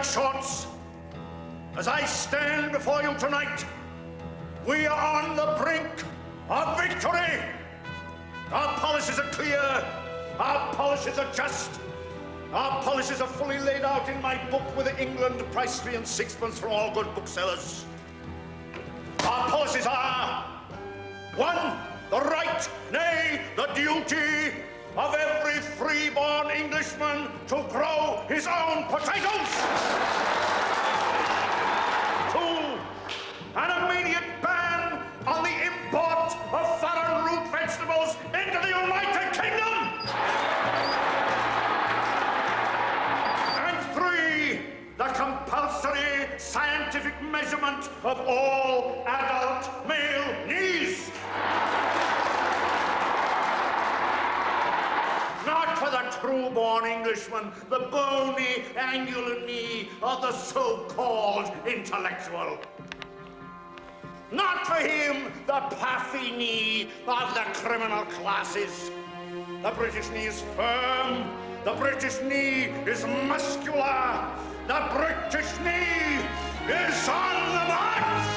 black shorts, as I stand before you tonight, we are on the brink of victory. Our policies are clear. Our policies are just. Our policies are fully laid out in my book with England price 3 6 from all good booksellers. Our policies are: 1, the right, nay, the duty of every free-born Englishman to grow his own potatoes. 2, an immediate ban on the import of foreign root vegetables into the United Kingdom. And 3, the compulsory scientific measurement of all adult male knees. Not for the true-born Englishman, the bony, angular knee of the so-called intellectual. Not for him, the puffy knee of the criminal classes. The British knee is firm. The British knee is muscular. The British knee is on the march!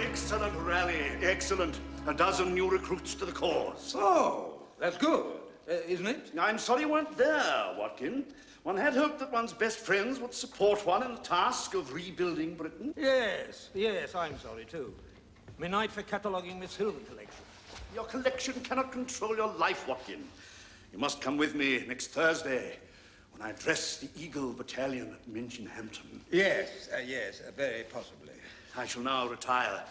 Excellent rally, excellent. A dozen new recruits to the cause. Oh, that's good, isn't it? I'm sorry you weren't there, Watkyn. One had hoped that one's best friends would support one in the task of rebuilding Britain. Yes, I'm sorry too. Midnight for cataloguing Miss Silver collection. Your collection cannot control your life, Watkyn. You must come with me next Thursday when I dress the Eagle Battalion at Minchinhampton. Yes, very possibly. I shall now retire.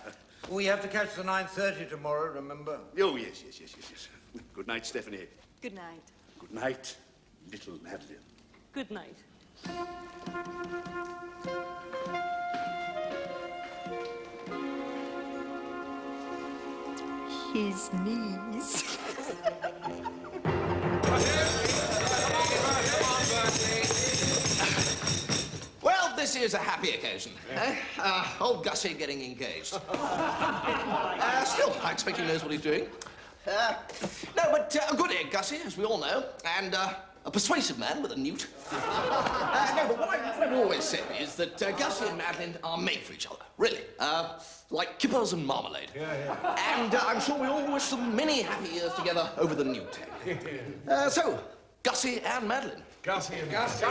We have to catch the 9:30 tomorrow, remember? Oh, yes. Good night, Stephanie. Good night. Good night, little Madeline. Good night. His knees. Well, this is a happy occasion. Old Gussie getting engaged. Still, I expect he knows what he's doing. No, but a good egg, Gussie, as we all know, and a persuasive man with a newt. No, but what I've always said is that Gussie and Madeline are made for each other, really. Like kippers and marmalade. Yeah. And I'm sure we all wish them many happy years together over the newt. So, Gussie and Madeline. Gussie and Madeline.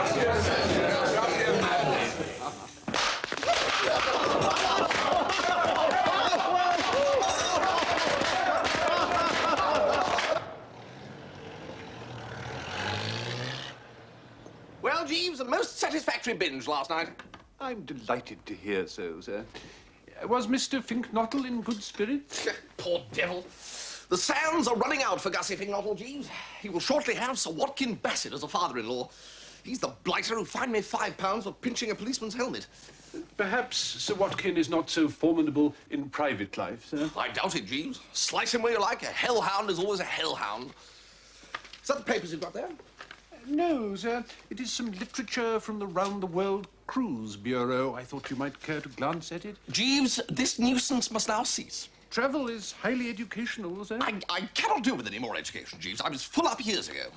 Well, Jeeves, a most satisfactory binge last night. I'm delighted to hear so, sir. Was Mr. Finknottle in good spirits? Poor devil. The sands are running out for Gussie Finknottle, Jeeves. He will shortly have Sir Watkyn Bassett as a father-in-law. He's the blighter who fined me £5 for pinching a policeman's helmet. Perhaps Sir Watkyn is not so formidable in private life, sir. I doubt it, Jeeves. Slice him where you like. A hellhound is always a hellhound. Is that the papers you've got there? No, sir. It is some literature from the Round-the-World Cruise Bureau. I thought you might care to glance at it. Jeeves, this nuisance must now cease. Travel is highly educational, sir. I cannot do with any more education, Jeeves. I was full up years ago.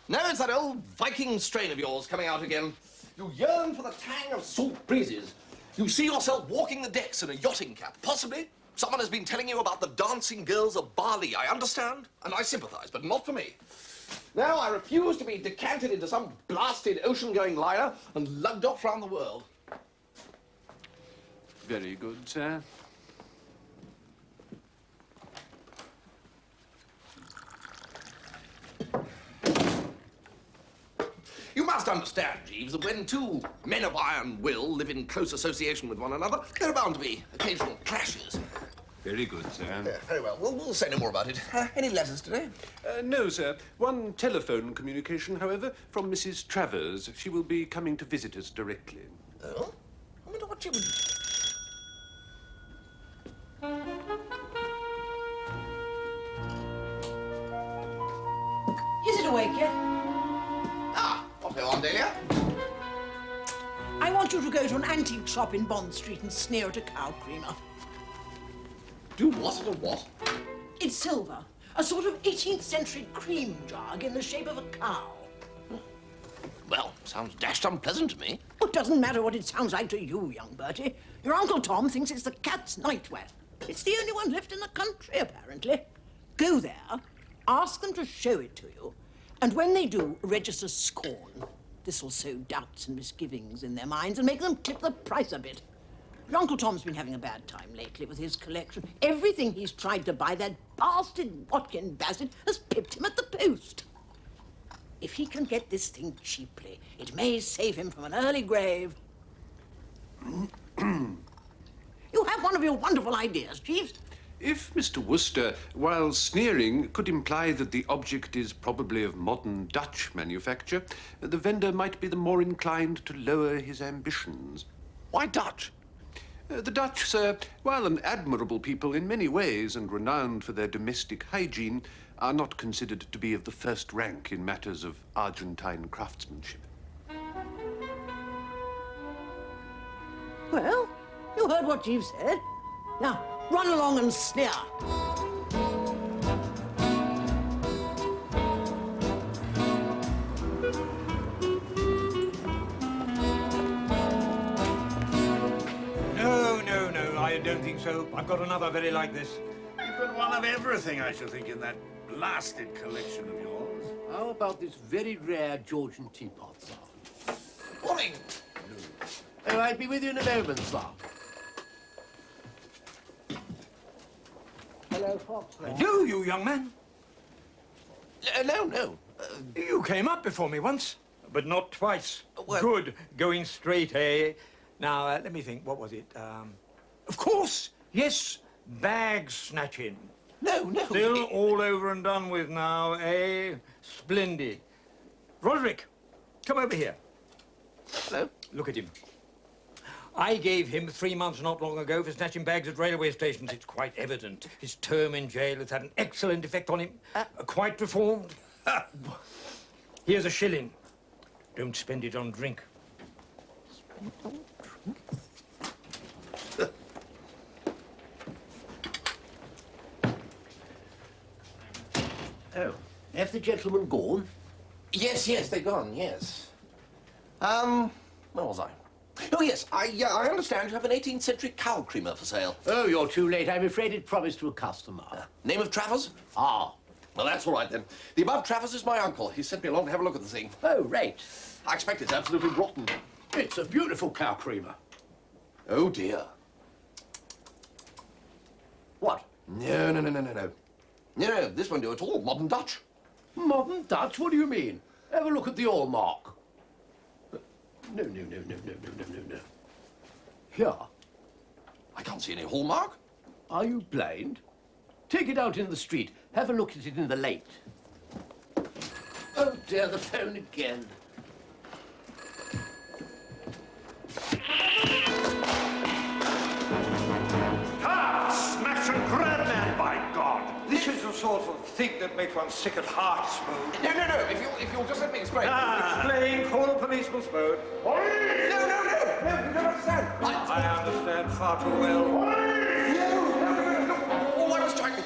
No, it's that old Viking strain of yours coming out again. You yearn for the tang of salt breezes. You see yourself walking the decks in a yachting cap. Possibly someone has been telling you about the dancing girls of Bali. I understand, and I sympathize, but not for me. Now, I refuse to be decanted into some blasted ocean-going liner and lugged off round the world. Very good, sir. You must understand, Jeeves, that when two men of iron will live in close association with one another, there are bound to be occasional clashes. Very good, sir. Very well. We'll say no more about it. Any letters today? No, sir. One telephone communication, however, from Mrs. Travers. She will be coming to visit us directly. Oh? I wonder what she would... Is it awake yet? Ah, what's going on, Dahlia? I want you to go to an antique shop in Bond Street and sneer at a cow creamer. Do what at a what? It's silver. A sort of 18th century cream jug in the shape of a cow. Well, sounds dashed unpleasant to me. Well, it doesn't matter what it sounds like to you, young Bertie. Your Uncle Tom thinks it's the cat's nightwear. It's the only one left in the country, apparently. Go there, ask them to show it to you, and when they do, register scorn. This'll sow doubts and misgivings in their minds and make them clip the price a bit. Your Uncle Tom's been having a bad time lately with his collection. Everything he's tried to buy, that bastard Watkyn Bassett has pipped him at the post. If he can get this thing cheaply, it may save him from an early grave. You have one of your wonderful ideas, Jeeves. If Mr. Wooster, while sneering, could imply that the object is probably of modern Dutch manufacture, the vendor might be the more inclined to lower his ambitions. Why Dutch? The Dutch, sir, while an admirable people in many ways and renowned for their domestic hygiene, are not considered to be of the first rank in matters of Argentine craftsmanship. Well, you heard what Jeeves said. Now, run along and sneer. No, I don't think so. I've got another very like this. You've got one of everything, I should think, in that blasted collection of yours. How about this very rare Georgian teapot, sir? Morning. Oh, I'll be with you in a moment, sir. Hello, Fox. I do, you young man. No. You came up before me once, but not twice. Well- Good. Going straight, eh? Now, let me think. What was it? Of course. Yes. Bag snatching. No. Still all over and done with now, eh? Splendid. Roderick, come over here. Hello. Look at him. I gave him 3 months not long ago for snatching bags at railway stations. It's quite evident. His term in jail has had an excellent effect on him. Quite reformed. Here's a shilling. Don't spend it on drink. Oh, have the gentlemen gone? Yes, they're gone, yes. Where was I? Oh, yes, I understand you have an 18th century cow creamer for sale. Oh, you're too late. I'm afraid it promised to a customer. Name of Travers? Ah. Well, that's all right, then. The above Travers is my uncle. He sent me along to have a look at the thing. Oh, right. I expect it's absolutely rotten. It's a beautiful cow creamer. Oh, dear. What? No. No, this won't do at all. Modern Dutch. Modern Dutch? What do you mean? Have a look at the hallmark. No. Here. I can't see any hallmark. Are you blind? Take it out in the street. Have a look at it in the light. Oh, dear, the phone again. Smash and grab, man, by God! This is the sort of thing that makes one sick at heart, Spode. No. If you'll just let me explain. Explain, call the policeman, Spode. No, you don't understand. I understand far too well. All I was trying to...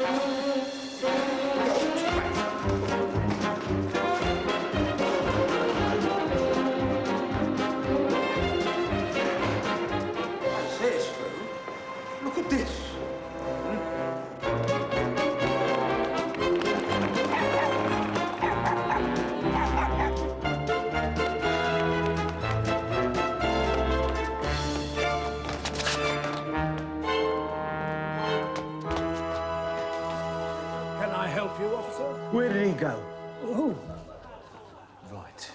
I say, Spode, look at this. Can I help you, officer? Where did he go? Oh, Right.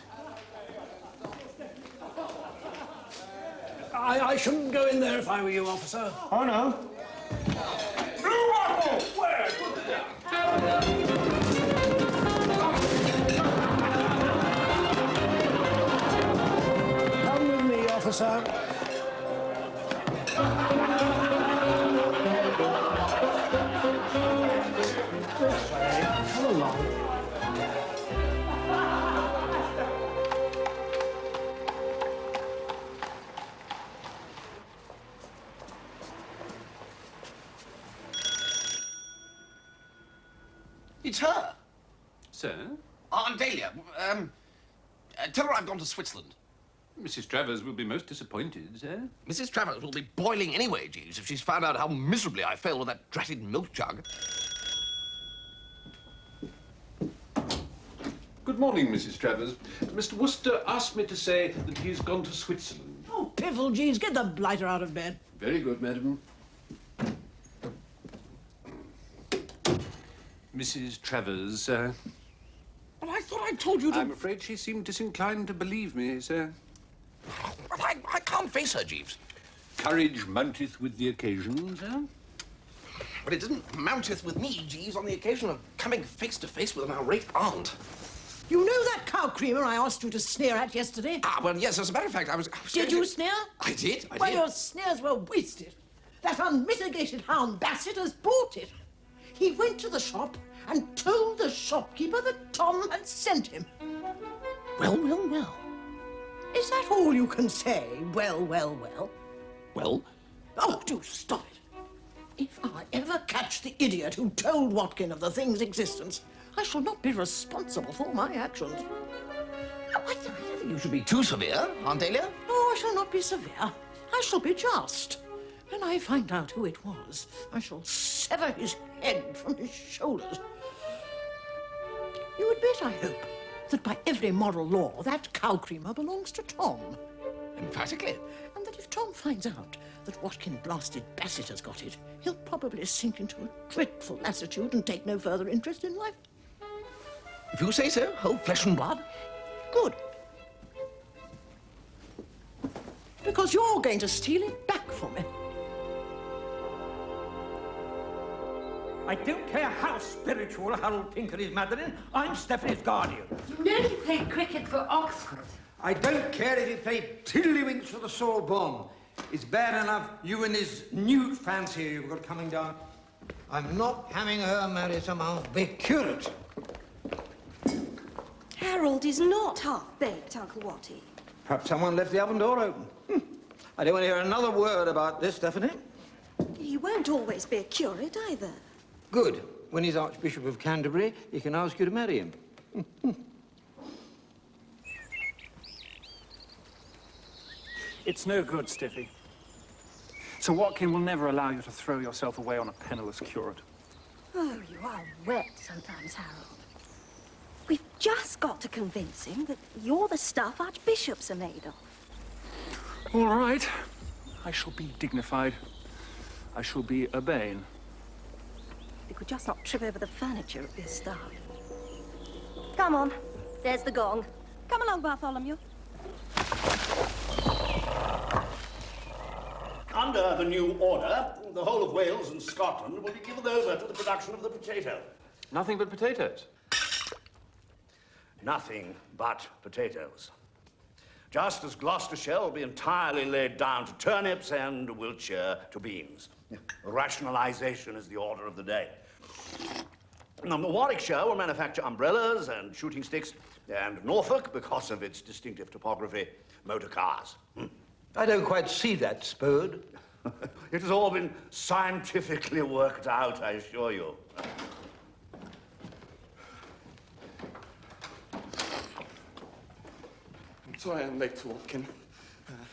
I shouldn't go in there if I were you, officer. Oh, no. sir. Come along. It's her. Sir? Aunt Dahlia. Tell her I've gone to Switzerland. Mrs. Travers will be most disappointed, sir. Mrs. Travers will be boiling anyway, Jeeves, if she's found out how miserably I failed with that dratted milk jug. Good morning, Mrs. Travers. Mr. Wooster asked me to say that he's gone to Switzerland. Oh, piffle, Jeeves, get the blighter out of bed. Very good, madam. Mrs. Travers, sir. But I thought I told you to... I'm afraid she seemed disinclined to believe me, sir. But I can't face her, Jeeves. Courage mounteth with the occasion, sir. But it didn't mounteth with me, Jeeves, on the occasion of coming face to face with an irate aunt. You know that cow creamer I asked you to sneer at yesterday? Ah, well, yes, as a matter of fact, I was Did you sneer? I did. Well, your sneers were wasted. That unmitigated hound Bassett has bought it. He went to the shop and told the shopkeeper that Tom had sent him. Well, well, well. Is that all you can say? Well, well, well. Well? Oh, do stop it. If I ever catch the idiot who told Watkyn of the thing's existence, I shall not be responsible for my actions. I don't think you should be too severe, Aunt Dahlia. Oh, I shall not be severe. I shall be just. When I find out who it was, I shall sever his head from his shoulders. You admit, I hope, that by every moral law, that cow creamer belongs to Tom. Emphatically. And that if Tom finds out that Watkyn blasted Bassett has got it, he'll probably sink into a dreadful lassitude and take no further interest in life. If you say so, whole flesh and blood. Good. Because you're going to steal it back from me. I don't care how spiritual Harold Pinker is, Madeline. I'm Stephanie's guardian. You know he played cricket for Oxford. I don't care if he played tiddlywinks for the Sorbonne. It's bad enough you and this newt fancy you've got coming down. I'm not having her marry some half-baked curate. Harold is not half-baked, Uncle Watty. Perhaps someone left the oven door open. I don't want to hear another word about this, Stephanie. He won't always be a curate, either. Good. When he's Archbishop of Canterbury, he can ask you to marry him. It's no good, Stiffy. Sir Watkyn will never allow you to throw yourself away on a penniless curate. Oh, you are wet sometimes, Harold. We've just got to convince him that you're the stuff archbishops are made of. All right. I shall be dignified. I shall be urbane. We could just not trip over the furniture at this start. Come on. There's the gong. Come along, Bartholomew. Under the new order, the whole of Wales and Scotland will be given over to the production of the potato. Nothing but potatoes. Nothing but potatoes. Just as Gloucestershire will be entirely laid down to turnips and Wiltshire to beans. Rationalisation is the order of the day. Warwickshire will manufacture umbrellas and shooting sticks, and Norfolk, because of its distinctive topography, motor cars. I don't quite see that, Spode. It has all been scientifically worked out, I assure you. I'm sorry I'm late, Watkyn.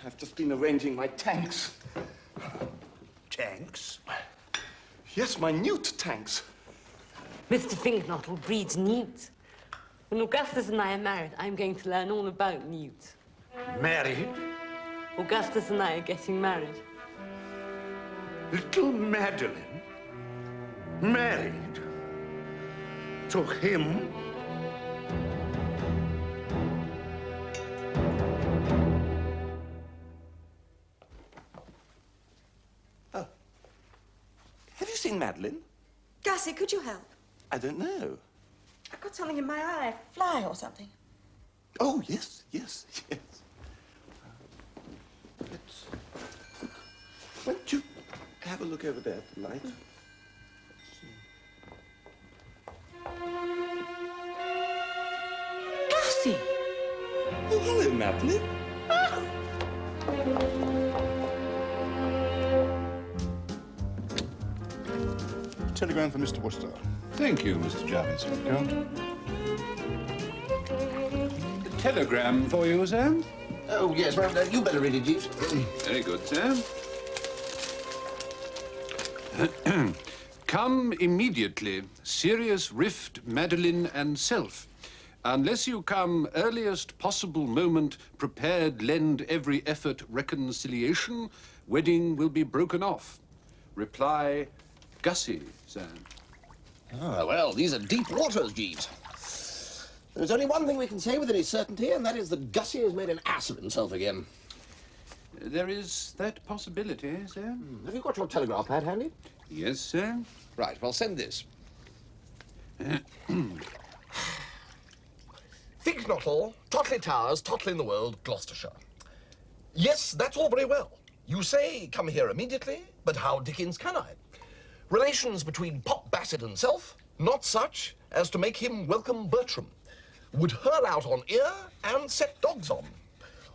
I've just been arranging my tanks. Tanks? Yes, my newt tanks. Mr. Finkenottle breeds newts. When Augustus and I are married, I'm going to learn all about newts. Married? Augustus and I are getting married. Little Madeline? Married? To him? Have you seen Madeline? Gussie, could you help? I don't know. I've got something in my eye. Fly or something. Oh, yes, yes, yes. Why don't you have a look over there at the light? Gussie! Oh, hello, Madeline. Telegram for Mr. Wooster. Thank you, Mr. Jarvis. Count. A telegram for you, sir. Oh, yes, well, you better read it, Jeeves. Very good, sir. Come immediately. Serious rift, Madeline and self. Unless you come earliest possible moment, prepared lend every effort reconciliation, wedding will be broken off. Reply, Gussie, sir. Ah, well, these are deep waters, Jeeves. There's only one thing we can say with any certainty, and that is that Gussie has made an ass of himself again. There is that possibility, sir. Have you got your telegraph pad handy? Yes, sir. Right, well, send this. Fignottle, Totley Towers, Totley in the World, Gloucestershire. Yes, that's all very well. You say, come here immediately, but how Dickens can I? Relations between Pop Bassett and self, not such as to make him welcome Bertram. Would hurl out on ear and set dogs on.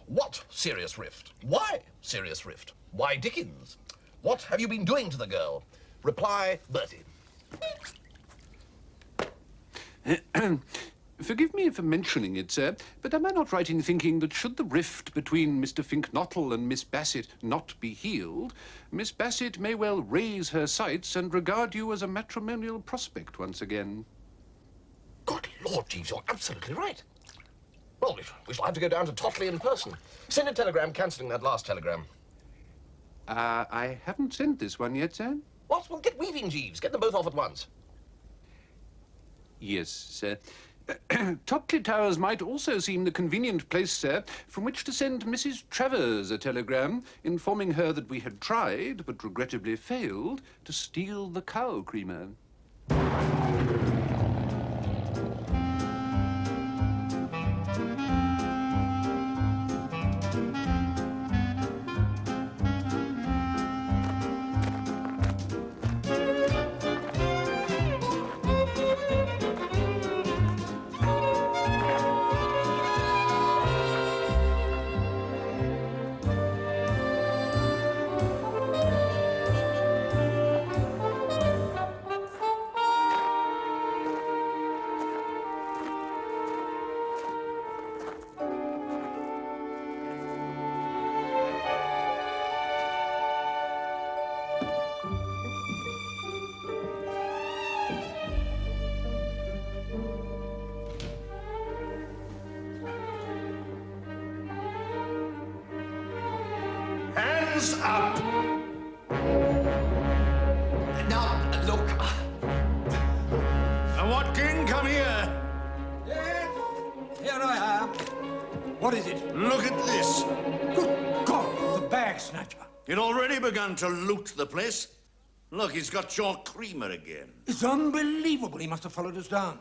What serious rift? Why serious rift? Why Dickens? What have you been doing to the girl? Reply, Bertie. Forgive me for mentioning it, sir, but am I not right in thinking that should the rift between Mr. Finknottle and Miss Bassett not be healed, Miss Bassett may well raise her sights and regard you as a matrimonial prospect once again? Good Lord, Jeeves, you're absolutely right. Well, we shall have to go down to Totley in person. Send a telegram cancelling that last telegram. I haven't sent this one yet, sir. What? Well, get weaving, Jeeves. Get them both off at once. Yes, sir. Totley Towers might also seem the convenient place, sir, from which to send Mrs. Travers a telegram informing her that we had tried, but regrettably failed, to steal the cow creamer. Hands up! Now, look. Watkyn, come here. Yes, here I am. What is it? Look at this. Good God, the bag snatcher. He'd already begun to loot the place. Look, he's got your creamer again. It's unbelievable. He must have followed us down.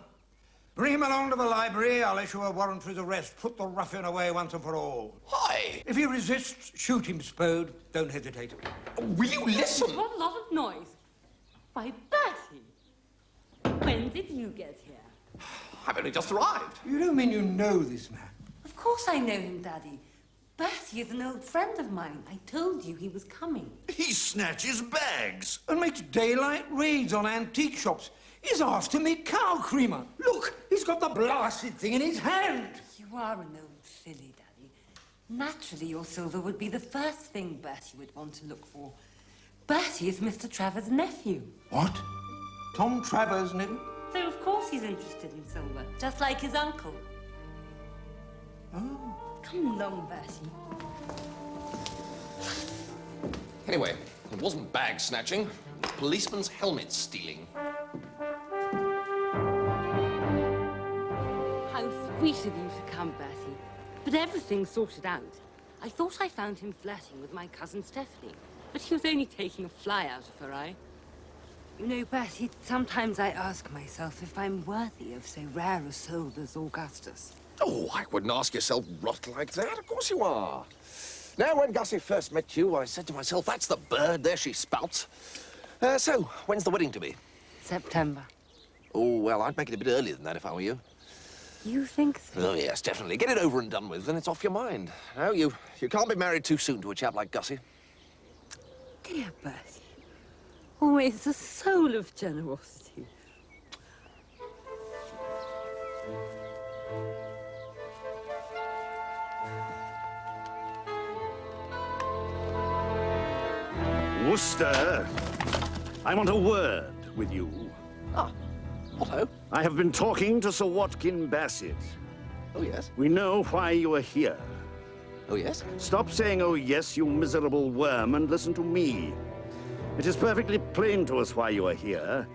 Bring him along to the library. I'll issue a warrant for his arrest. Put the ruffian away once and for all. Why? If he resists, shoot him, Spode. Don't hesitate. Will you listen? What a lot of noise. Why, Bertie, when did you get here? I've only just arrived. You don't mean you know this man? Of course I know him, Daddy. Bertie is an old friend of mine. I told you he was coming. He snatches bags. And makes daylight raids on antique shops. He's after me cow creamer. Look, he's got the blasted thing in his hand. You are an old silly, Daddy. Naturally, your silver would be the first thing Bertie would want to look for. Bertie is Mr. Travers' nephew. What? Tom Travers' nephew? So of course he's interested in silver, just like his uncle. Oh. Come along, Bertie. Anyway, it wasn't bag snatching. Policeman's helmet stealing. How sweet of you to come, Bertie. But everything's sorted out. I thought I found him flirting with my cousin Stephanie, but he was only taking a fly out of her eye. You know, Bertie, sometimes I ask myself if I'm worthy of so rare a soul as Augustus. Oh, I wouldn't ask yourself rot like that. Of course you are. Now, when Gussie first met you, I said to myself, that's the bird, there she spouts. So, when's the wedding to be? September. Oh, well, I'd make it a bit earlier than that if I were you. You think so? Oh, yes, definitely. Get it over and done with, then it's off your mind. No, you can't be married too soon to a chap like Gussie. Dear Bertie. Always the soul of generosity. Wooster, I want a word with you. Ah, Otto? I have been talking to Sir Watkyn Bassett. Oh, yes? We know why you are here. Oh, yes? Stop saying, oh, yes, you miserable worm, and listen to me. It is perfectly plain to us why you are here.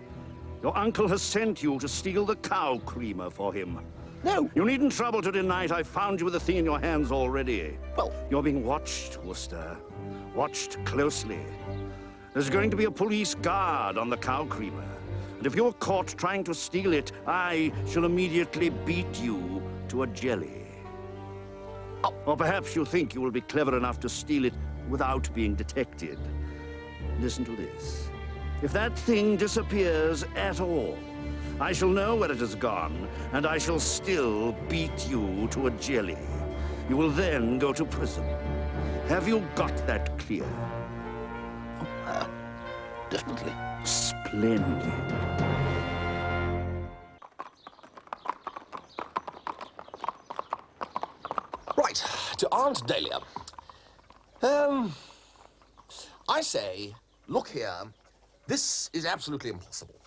Your uncle has sent you to steal the cow creamer for him. No. You needn't trouble to deny it. I found you with the thing in your hands already. Well... You're being watched, Wooster. Watched closely. There's going to be a police guard on the cow creamer. And if you're caught trying to steal it, I shall immediately beat you to a jelly. Oh. Or perhaps you think you will be clever enough to steal it without being detected. Listen to this. If that thing disappears at all, I shall know where it has gone, and I shall still beat you to a jelly. You will then go to prison. Have you got that clear? Definitely. Splendid. Right, to Aunt Dahlia. I say, look here, this is absolutely impossible.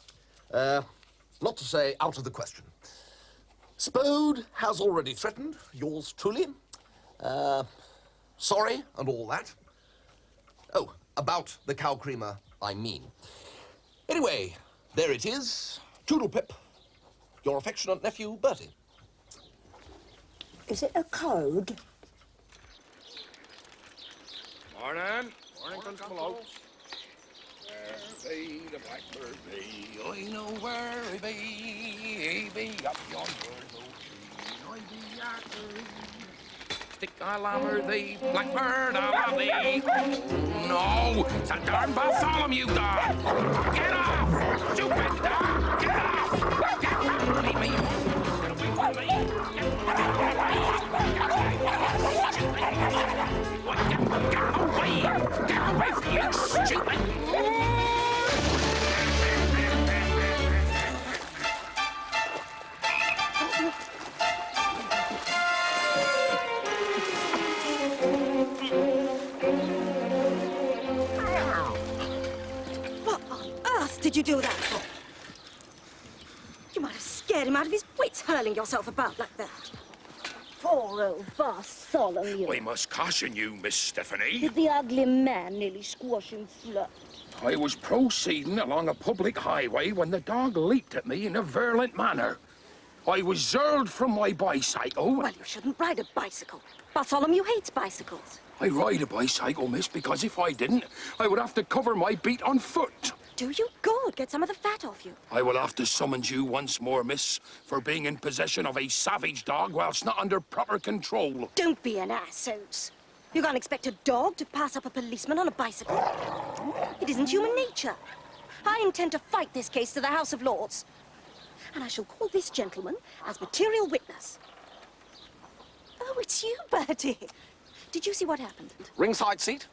Not to say out of the question. Spode has already threatened, yours truly. Sorry and all that. Oh, about the cow creamer, I mean. Anyway, there it is. Toodle-pip. Your affectionate nephew, Bertie. Is it a code? Morning. Morning, Constable. Where be the blackbird be? I know where he be up yonder low tree. I be after stick I'll hammer thee, blackbird I'll have thee. Oh, no, it's a darn Bartholomew dog. Get off! Stupid dog! Get off! Get off! Leave me alone. Get away from me. Get away from you, stupid! What on earth did you do that for? You might have scared him out of his wits, hurling yourself about like that. Poor old Bartholomew. I must caution you, Miss Stephanie. Did the ugly man nearly squash him flat? I was proceeding along a public highway when the dog leaped at me in a virulent manner. I was zerled from my bicycle. Well, you shouldn't ride a bicycle. Bartholomew hates bicycles. I ride a bicycle, miss, because if I didn't, I would have to cover my beat on foot. Do you? Good. Get some of the fat off you. I will have to summons you once more, miss, for being in possession of a savage dog whilst not under proper control. Don't be an ass, Oates. You can't expect a dog to pass up a policeman on a bicycle. It isn't human nature. I intend to fight this case to the House of Lords. And I shall call this gentleman as material witness. Oh, it's you, Bertie. Did you see what happened? Ringside seat?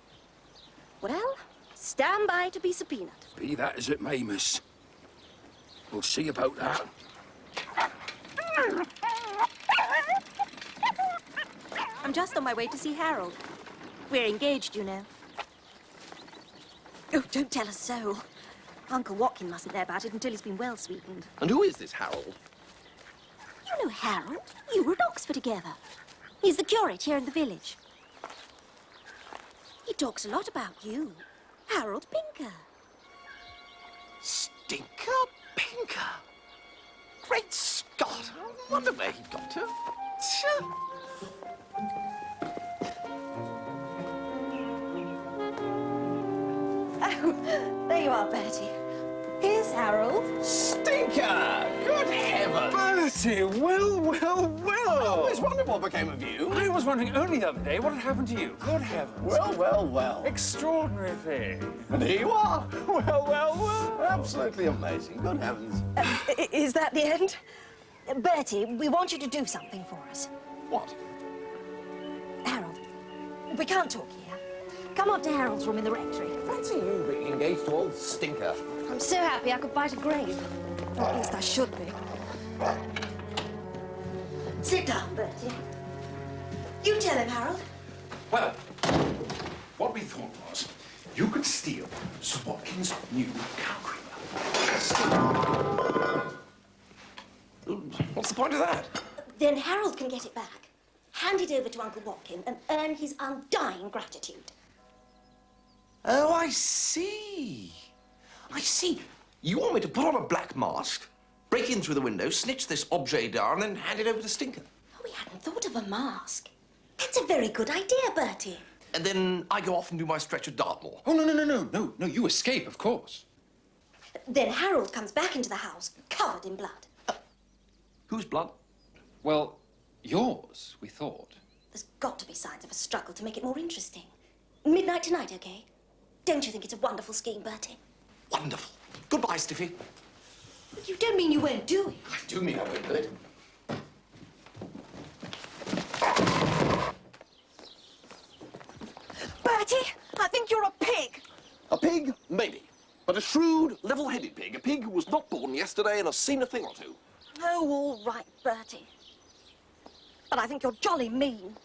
Well, stand by to be subpoenaed. Be that as it may, miss. We'll see about that. I'm just on my way to see Harold. We're engaged, you know. Oh, don't tell us so. Uncle Watkyn mustn't know about it until he's been well sweetened. And who is this Harold? You know Harold. You were at Oxford together. He's the curate here in the village. He talks a lot about you. Harold Pinker. Stinker Pinker? Great Scott! I wonder where he got to. Oh, there you are, Bertie. Here's Harold. Stinker! Good heavens! Bertie, well. always wondered what became of you. I was wondering only the other day what had happened to you. Good heavens. Well, well, well. Extraordinary thing. And here you are. Well, well, well. Absolutely amazing. Good heavens. Is that the end? Bertie, we want you to do something for us. What? Harold, we can't talk here. Come up to Harold's room in the rectory. Fancy you being engaged to old Stinker. I'm so happy I could bite a grape. Or at least I should be. Sit down, Bertie. You tell him, Harold. Well, what we thought was you could steal Sir Watkyn's new cow creamer. What's the point of that? Then Harold can get it back, hand it over to Uncle Watkyn, and earn his undying gratitude. Oh, I see. I see. You want me to put on a black mask, break in through the window, snitch this objet d'art, and then hand it over to Stinker. Oh, we hadn't thought of a mask. That's a very good idea, Bertie. And then I go off and do my stretch at Dartmoor. Oh, no, you escape, of course. Then Harold comes back into the house, covered in blood. Whose blood? Well, yours, we thought. There's got to be signs of a struggle to make it more interesting. Midnight tonight, okay? Don't you think it's a wonderful scheme, Bertie? Wonderful. Goodbye, Stiffy. You don't mean you won't do it? I do mean I won't do it. Bertie, I think you're a pig. A pig? Maybe. But a shrewd, level-headed pig. A pig who was not born yesterday and has seen a thing or two. Oh, all right, Bertie. But I think you're jolly mean.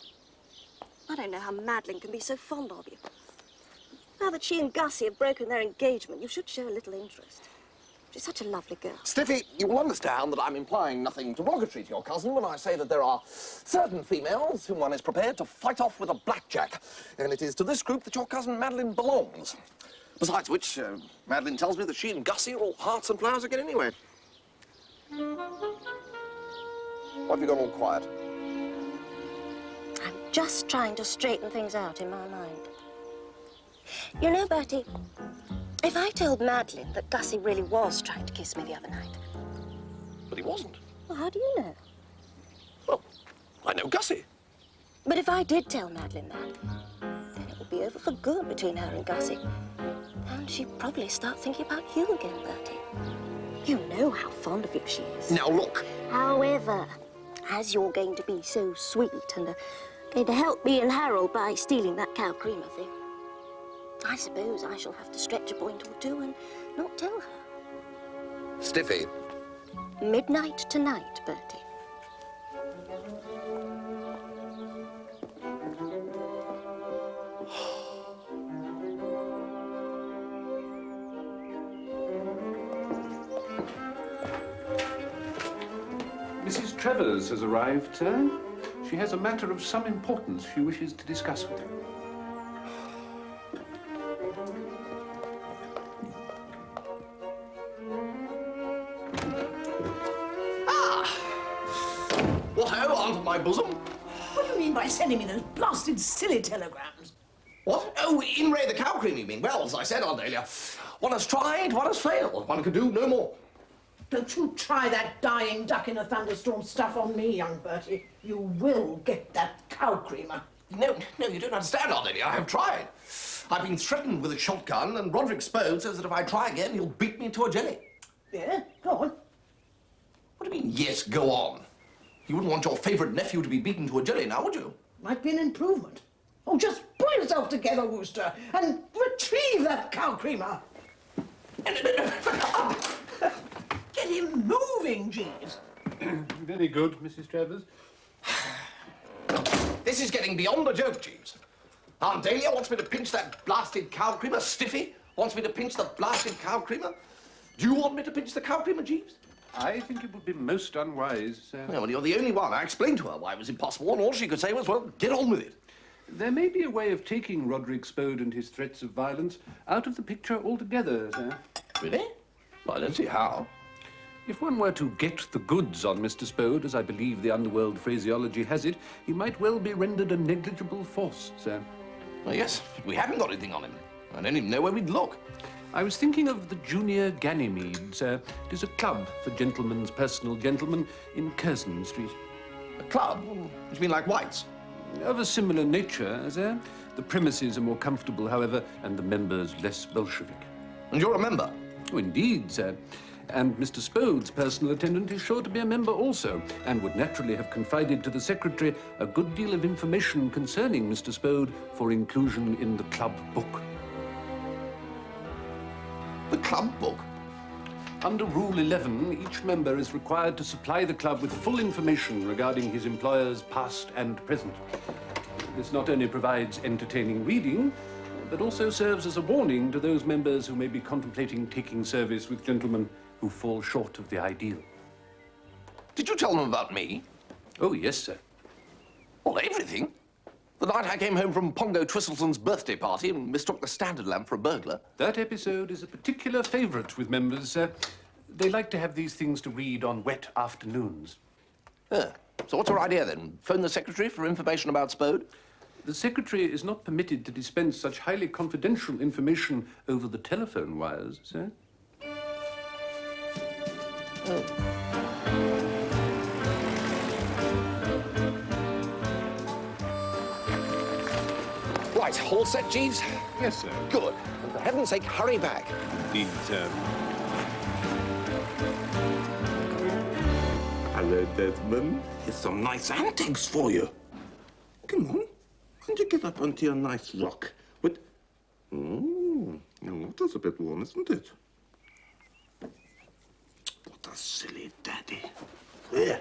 I don't know how Madeline can be so fond of you. Now that she and Gussie have broken their engagement, you should show a little interest. She's such a lovely girl. Stiffy, you will understand that I'm implying nothing derogatory to your cousin when I say that there are certain females whom one is prepared to fight off with a blackjack. And it is to this group that your cousin Madeline belongs. Besides which, Madeline tells me that she and Gussie are all hearts and flowers again anyway. Why have you gone all quiet? I'm just trying to straighten things out in my mind. You know, Bertie, if I told Madeline that Gussie really was trying to kiss me the other night... But he wasn't. Well, how do you know? Well, I know Gussie. But if I did tell Madeline that, then it would be over for good between her and Gussie. And she'd probably start thinking about you again, Bertie. You know how fond of you she is. Now, look. However, as you're going to be so sweet and going to help me and Harold by stealing that cow creamer thing, I suppose I shall have to stretch a point or two and not tell her. Stiffy. Midnight tonight, Bertie. Mrs. Travers has arrived, sir. She has a matter of some importance she wishes to discuss with you. What-ho, under my bosom? What do you mean by sending me those blasted silly telegrams? What? Oh, in Ray the cow cream, you mean? Well, as I said, Aunt Dahlia, one has tried, one has failed. One can do no more. Don't you try that dying duck in a thunderstorm stuff on me, young Bertie. You will get that cow creamer. No, you don't understand, Aunt Dahlia. I have tried. I've been threatened with a shotgun, and Roderick Spode says that if I try again, he'll beat me into a jelly. Yeah? Go on. What do you mean, yes, go on? You wouldn't want your favourite nephew to be beaten to a jelly now, would you? Might be an improvement. Oh, just pull yourself together, Wooster, and retrieve that cow creamer. Get him moving, Jeeves. Very good, Mrs. Travers. This is getting beyond a joke, Jeeves. Aunt Dahlia wants me to pinch that blasted cow creamer. Stiffy wants me to pinch the blasted cow creamer. Do you want me to pinch the cow creamer, Jeeves? I think it would be most unwise. Well, you're the only one. I explained to her why it was impossible, and all she could say was, well, get on with it. There may be a way of taking Roderick Spode and his threats of violence out of the picture altogether, sir. Really? Well, I don't see how. If one were to get the goods on Mr. Spode, as I believe the underworld phraseology has it, he might well be rendered a negligible force, sir. Well, yes, but we haven't got anything on him. I don't even know where we'd look. I was thinking of the Junior Ganymede, sir. It is a club for gentlemen's personal gentlemen in Curzon Street. A club? You mean like White's? Of a similar nature, sir. The premises are more comfortable, however, and the members less Bolshevik. And you're a member? Oh, indeed, sir. And Mr. Spode's personal attendant is sure to be a member also, and would naturally have confided to the secretary a good deal of information concerning Mr. Spode for inclusion in the club book. The club book? Under Rule 11, each member is required to supply the club with full information regarding his employers, past and present. This not only provides entertaining reading, but also serves as a warning to those members who may be contemplating taking service with gentlemen who fall short of the ideal. Did you tell them about me? Oh, yes, sir. Well, everything. The night I came home from Pongo Twistleton's birthday party and mistook the standard lamp for a burglar. That episode is a particular favourite with members, sir. They like to have these things to read on wet afternoons. So what's your idea, then? Phone the secretary for information about Spode? The secretary is not permitted to dispense such highly confidential information over the telephone wires, sir. Right, all set, Jeeves? Yes, sir. Good. And for heaven's sake, hurry back. Indeed, sir. Hello, Desmond. Here's some nice antiques for you. Come on. Can't you get up onto your nice rock? With... that's a bit warm, isn't it? What a silly daddy. There.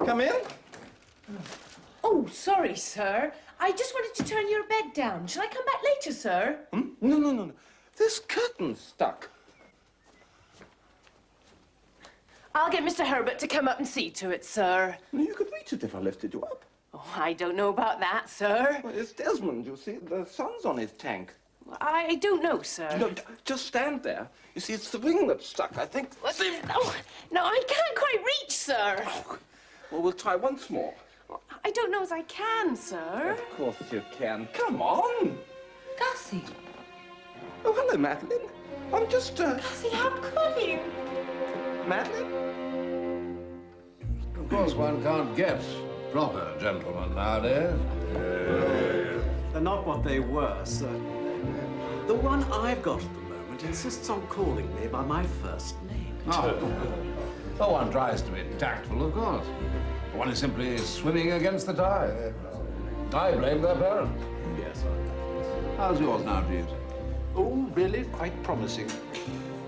Come in. Oh, sorry, sir. I just wanted to turn your bed down. Shall I come back later, sir? No. This curtain's stuck. I'll get Mr. Herbert to come up and see to it, sir. You could reach it if I lifted you up. Oh, I don't know about that, sir. Well, it's Desmond, you see. The sun's on his tank. I don't know, sir. No, just stand there. You see, it's the ring that's stuck, I think. No, I can't quite reach, sir. Well, we'll try once more. I don't know as I can, sir. Of course you can. Come on. Gussie. Oh, hello, Madeline. I'm just, Gussie, how could you? Madeline? Of course, one can't get proper gentlemen nowadays. They're not what they were, sir. The one I've got at the moment insists on calling me by my first name. Oh, one tries to be tactful, of course. One is simply swimming against the tide. I blame their parents. Yes, How's yours now, Jeeves? Oh, really? Quite promising.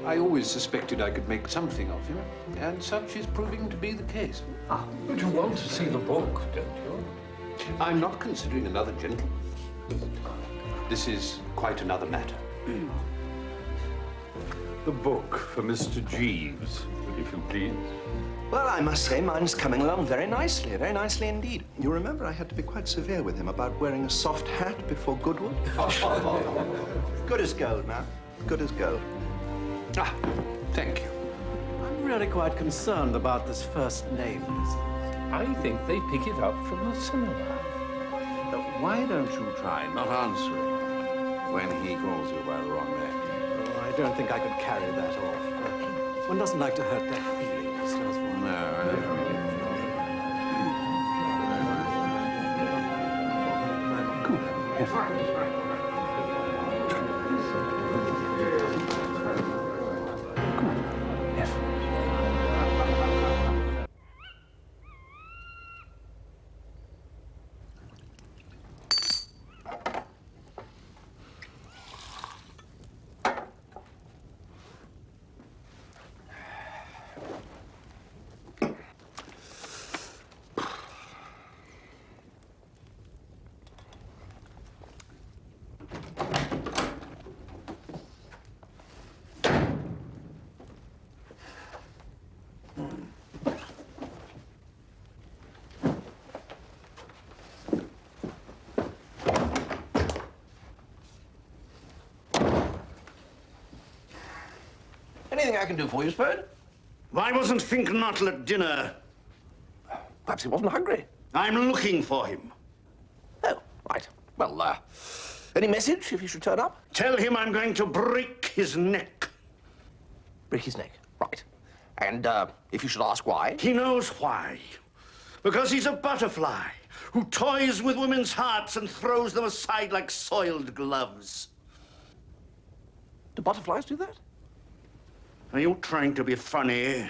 I always suspected I could make something of him, and such is proving to be the case. But you want to see the book, don't you? I'm not considering another gentleman. This is quite another matter. The book for Mr. Jeeves, if you please. Well, I must say mine's coming along very nicely indeed. You remember I had to be quite severe with him about wearing a soft hat before Goodwood? Good as gold, man. Good as gold. Thank you. I'm really quite concerned about this first name business. I think they pick it up from the cinema. Why don't you try not answering when he calls you by the wrong name? Oh, I don't think I could carry that off. One doesn't like to hurt their feelings, does one? No, I don't. Anything I can do for you, Spode? Why wasn't Finkenottle at dinner? Perhaps he wasn't hungry. I'm looking for him. Oh, right. Well, any message if he should turn up? Tell him I'm going to break his neck. Break his neck, right. And if you should ask why? He knows why. Because he's a butterfly who toys with women's hearts and throws them aside like soiled gloves. Do butterflies do that? Are you trying to be funny?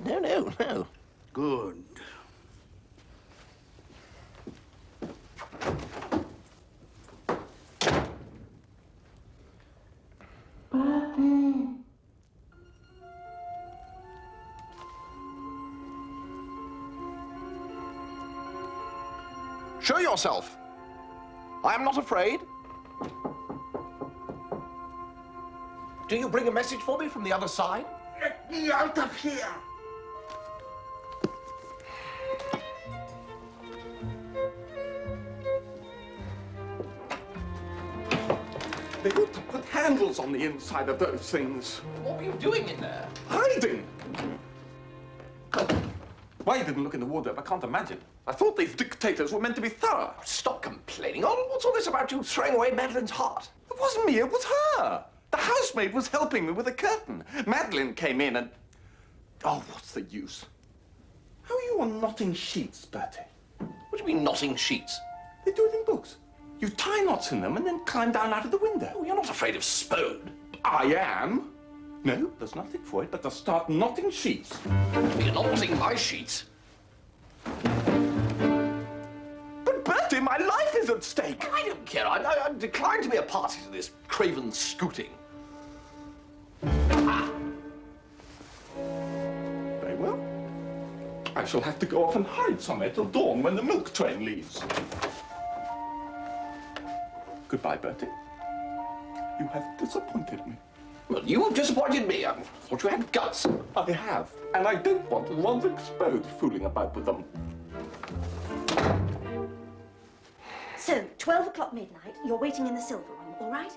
No. Good. Show yourself. I am not afraid. Do you bring a message for me from the other side? Get me out of here! They ought to put handles on the inside of those things. What were you doing in there? Hiding! Why you didn't look in the wardrobe, I can't imagine. I thought these dictators were meant to be thorough. Stop complaining. Oh, what's all this about you throwing away Madeline's heart? It wasn't me, it was her. The housemaid was helping me with a curtain. Madeline came in and... Oh, what's the use? How are you on knotting sheets, Bertie? What do you mean, knotting sheets? They do it in books. You tie knots in them and then climb down out of the window. Oh, you're not afraid of Spode. I am. No, there's nothing for it but to start knotting sheets. You're not knotting my sheets. But Bertie, my life is at stake. I don't care. I decline to be a party to this craven scooting. Very well. I shall have to go off and hide somewhere till dawn when the milk train leaves. Goodbye, Bertie. You have disappointed me. Well, you have disappointed me. I thought you had guts. I have, and I don't want the ones exposed fooling about with them. So, 12 o'clock midnight, you're waiting in the silver room, all right?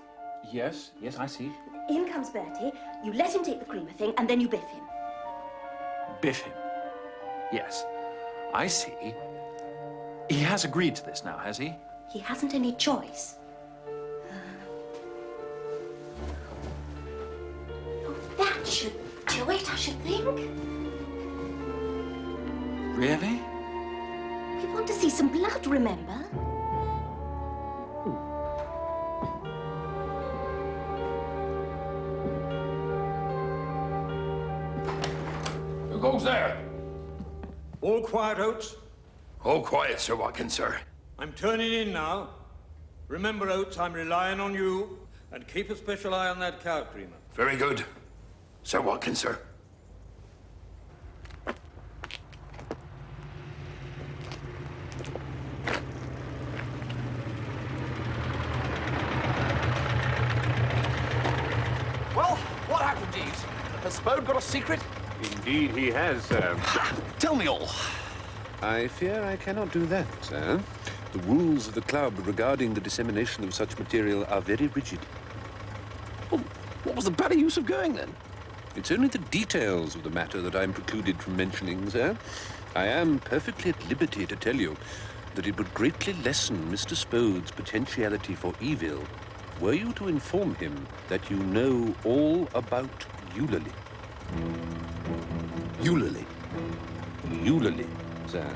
Yes, I see. In comes Bertie, you let him take the creamer thing, and then you biff him. Biff him. Yes, I see. He has agreed to this now, has he? He hasn't any choice. That should do it, I should think. Really? You want to see some blood, remember? Who goes there? All quiet, Oates. All quiet, Sir Watkyn, sir. I'm turning in now. Remember, Oates, I'm relying on you. And keep a special eye on that cow creamer. Very good. Sir Watkyn, sir. Well, what happened, Jeeves? Has Spode got a secret? Indeed he has, sir. Tell me all. I fear I cannot do that, sir. The rules of the club regarding the dissemination of such material are very rigid. Well, what was the better use of going, then? It's only the details of the matter that I'm precluded from mentioning, sir. I am perfectly at liberty to tell you that it would greatly lessen Mr. Spode's potentiality for evil were you to inform him that you know all about Eulalie. Eulalie? Eulalie, sir.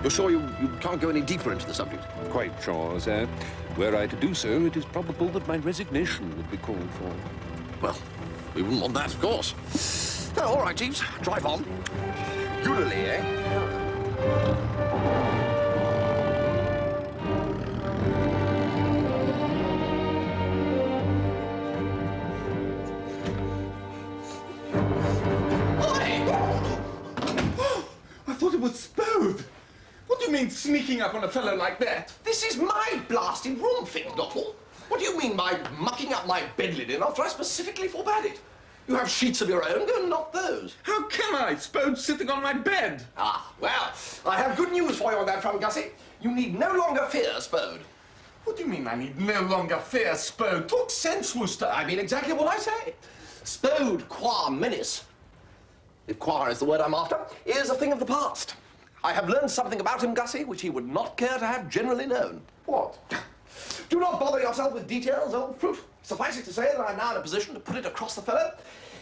You're sure you can't go any deeper into the subject? Quite sure, sir. Were I to do so, it is probable that my resignation would be called for. Well, we wouldn't want that, of course. Oh, all right, Jeeves. Drive on. Eulalie, eh? I thought it was Spode. What do you mean, sneaking up on a fellow like that? This is my blasted room, Finknottle. What do you mean by mucking up my bed linen after I specifically forbade it? You have sheets of your own, go and knock those. How can I? Spode's sitting on my bed. Ah, well, I have good news for you on that front, Gussie. You need no longer fear Spode. What do you mean I need no longer fear Spode? Talk sense, Wooster. I mean exactly what I say. Spode qua menace, if qua is the word I'm after, is a thing of the past. I have learned something about him, Gussie, which he would not care to have generally known. What? Do not bother yourself with details, old fruit. Suffice it to say that I'm now in a position to put it across the fellow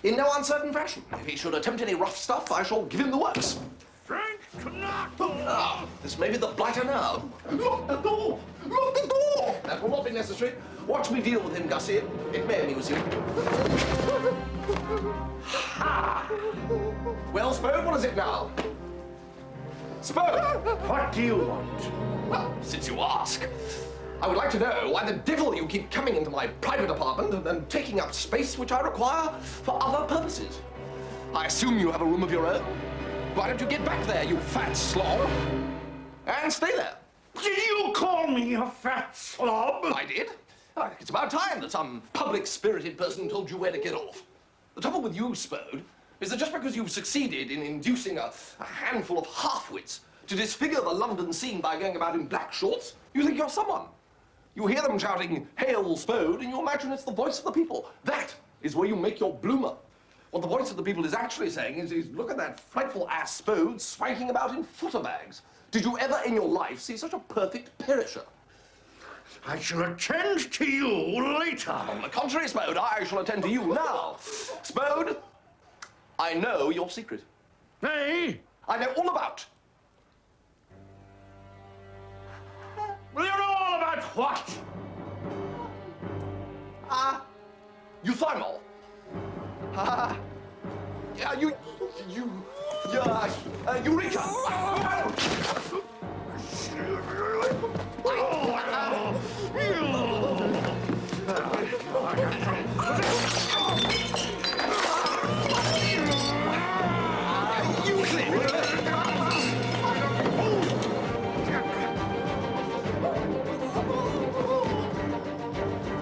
in no uncertain fashion. If he should attempt any rough stuff, I shall give him the works. Frank Knuckle! Ah, this may be the blighter now. Lock the door! Lock the door! That will not be necessary. Watch me deal with him, Gussie. It may amuse you. Ha! Well, Spode, what is it now? Spode! What do you want? Well, since you ask, I would like to know why the devil you keep coming into my private apartment and taking up space which I require for other purposes. I assume you have a room of your own. Why don't you get back there, you fat slob, and stay there? Did you call me a fat slob? I did. It's about time that some public-spirited person told you where to get off. The trouble with you, Spode, is that just because you've succeeded in inducing a handful of half-wits to disfigure the London scene by going about in black shorts, you think you're someone. You hear them shouting, "Hail, Spode," and you imagine it's the voice of the people. That is where you make your bloomer. What the voice of the people is actually saying is look at that frightful ass Spode swanking about in footer bags. Did you ever in your life see such a perfect perisher? I shall attend to you later. On the contrary, Spode, I shall attend to you now. Spode, I know your secret. Hey? I know all about. Well, you know all about what? Euthymal. Yeah, Eureka!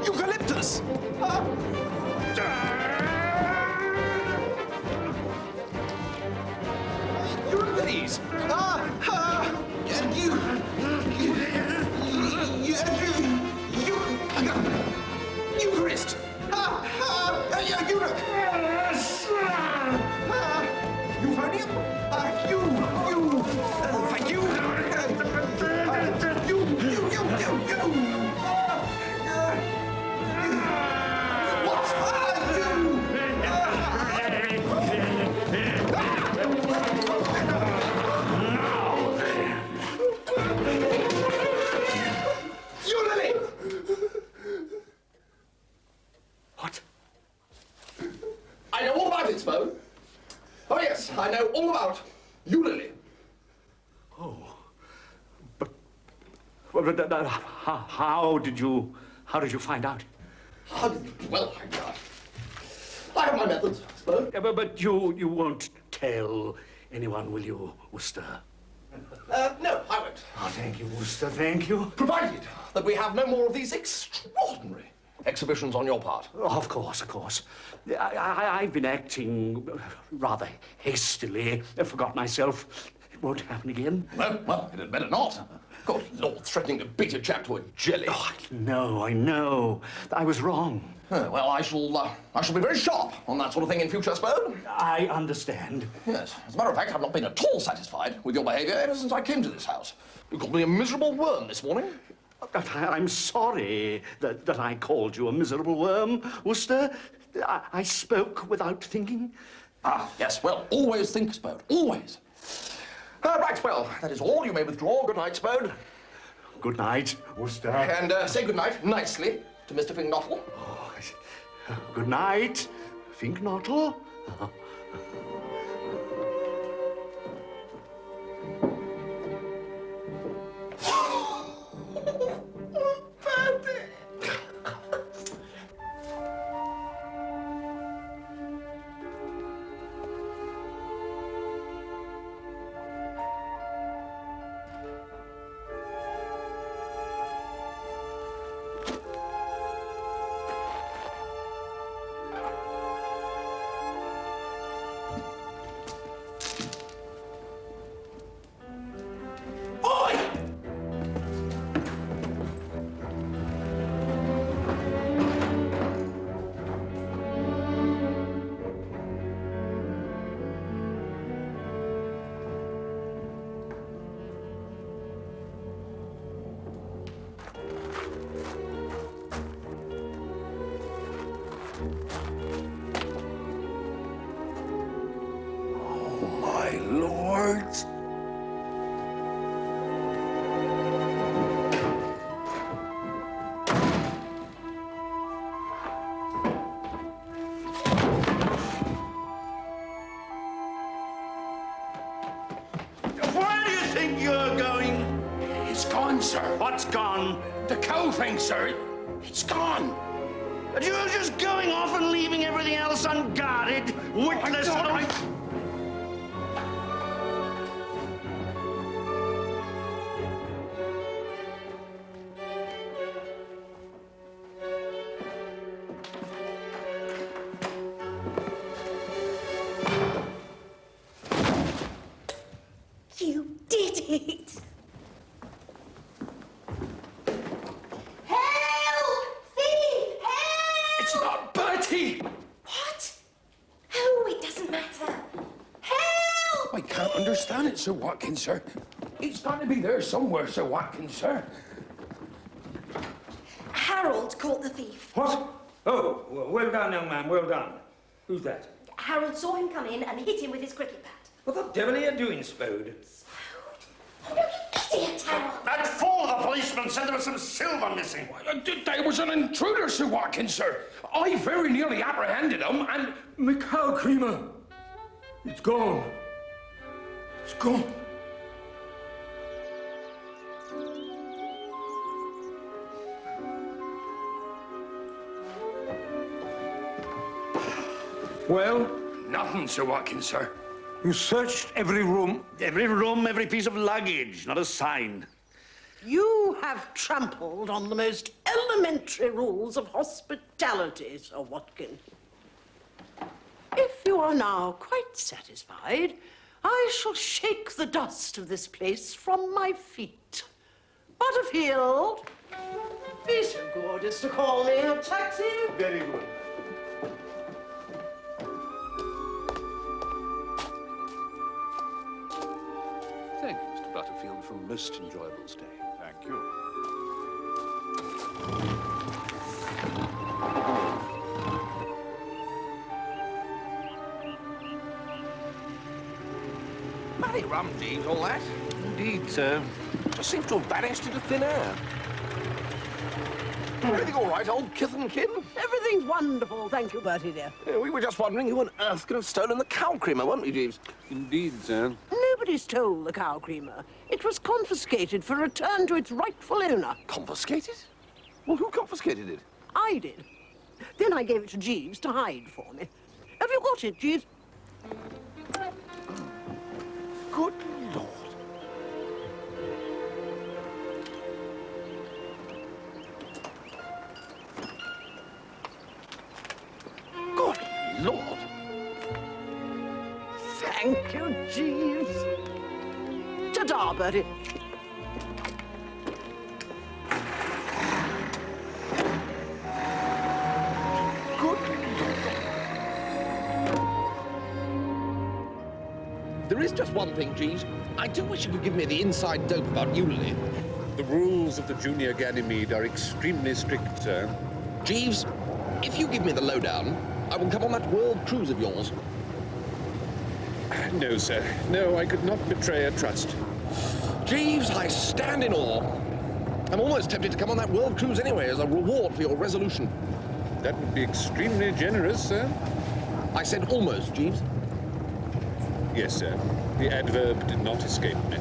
Eucalyptus! Euripides! And Eucharist! Eunuch! Euphonium? Thank you! I know all about it, Spode. Oh, yes, I know all about you, Lily. Oh, but how did you find out? Well, I have my methods, Spode. But you won't tell anyone, will you, Wooster? No, I won't. Oh, thank you, Wooster, thank you. Provided that we have no more of these extraordinary exhibitions on your part. Oh, of course, of course. I've been acting rather hastily. I forgot myself. It won't happen again. Well, it had better not. Good Lord, threatening to beat a chap to a jelly. Oh, I know. I was wrong. Well, I shall be very sharp on that sort of thing in future, Spode. I understand. Yes. As a matter of fact, I've not been at all satisfied with your behaviour ever since I came to this house. You called me a miserable worm this morning. I'm sorry that I called you a miserable worm, Wooster. I spoke without thinking. Yes, well, always think, Spode, always. Right, well, that is all. You may withdraw. Good night, Spode. Good night, Wooster. And say good night, nicely, to Mr. Fingnottle. Oh, good night, Fingnottle. gone, sir. What's gone? The cow thing, sir. It's gone. And you're just going off and leaving everything else unguarded, witless little... You did it! Help! Thief! Help! It's not Bertie! What? Oh, it doesn't matter. Help! I can't understand it, Sir Watkyn, sir. He's got to be there somewhere, Sir Watkyn, sir. Harold caught the thief. What? Oh, well done, young man, well done. Who's that? Harold saw him come in and hit him with his cricket bat. What the devil are you doing, Spode? Oh, no, you idiot, Harold! That fool, the policeman, said there was some silver missing. There was an intruder, Sir Watkyn, sir. I very nearly apprehended him, and... My cow creamer. It's gone. It's gone. Well? Nothing, Sir Watkyn, sir. You searched every room? Every room, every piece of luggage, not a sign. You have trampled on the most elementary rules of hospitality, Sir Watkyn. If you are now quite satisfied, I shall shake the dust of this place from my feet. Butterfield, be so good as to call me a taxi. Very good. Thank you, Mr. Butterfield, for a most enjoyable stay. Thank you. Bloody rum, Jeeves, all that. Indeed, sir. Just seems to have vanished into thin air. Everything all right, old kith and kin? Everything's wonderful, thank you, Bertie, dear. Yeah, we were just wondering who on earth could have stolen the cow creamer, weren't we, Jeeves? Indeed, sir. Nobody stole the cow creamer. It was confiscated for return to its rightful owner. Confiscated? Well, who confiscated it? I did. Then I gave it to Jeeves to hide for me. Have you got it, Jeeves? Good Lord. Good Lord. Thank you, Jeeves. Ta-da, Bertie. There is just one thing, Jeeves. I do wish you could give me the inside dope about Eulalie. The rules of the Junior Ganymede are extremely strict, sir. Jeeves, if you give me the lowdown, I will come on that world cruise of yours. No, sir. No, I could not betray a trust. Jeeves, I stand in awe. I'm almost tempted to come on that world cruise anyway as a reward for your resolution. That would be extremely generous, sir. I said almost, Jeeves. Yes, sir. The adverb did not escape me.